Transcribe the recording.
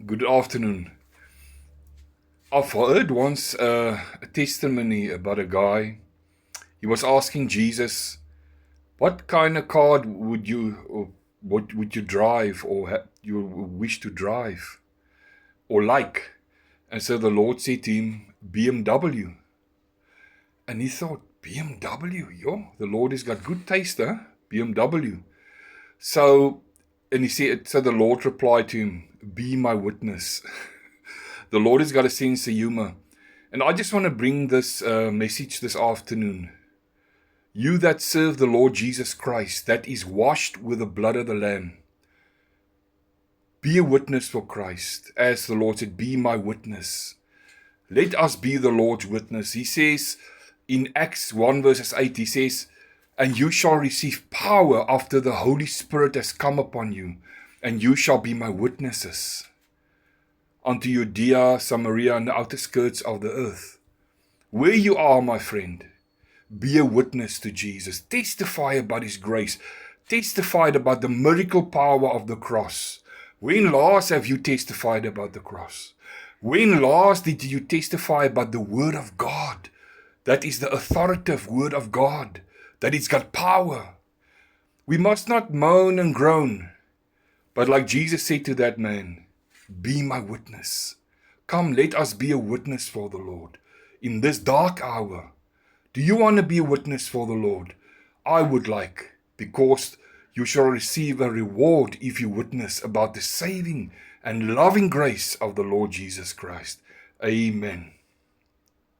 Good afternoon. I've heard once a testimony about a guy. He was asking Jesus, what kind of car would you, or what would you drive, or you wish to drive, or like? And so the Lord said to him, BMW. And he thought, BMW? Yo, the Lord has got good taste, huh? BMW. So the Lord replied to him, be my witness. The Lord has got a sense of humor. And I just want to bring this message this afternoon. You that serve the Lord Jesus Christ, that is washed with the blood of the Lamb, be a witness for Christ. As the Lord said, be my witness. Let us be the Lord's witness. He says in Acts 1 verses 8, he says, and you shall receive power after the Holy Spirit has come upon you, and you shall be my witnesses unto Judea, Samaria, and the outer skirts of the earth. Where you are, my friend, be a witness to Jesus. Testify about His grace. Testify about the miracle power of the cross. When last have you testified about the cross? When last did you testify about the Word of God? That is the authoritative Word of God, that it's got power. We must not moan and groan, but like Jesus said to that man, be my witness. Come, let us be a witness for the Lord in this dark hour. Do you want to be a witness for the Lord? I would like, because you shall receive a reward if you witness about the saving and loving grace of the Lord Jesus Christ. Amen.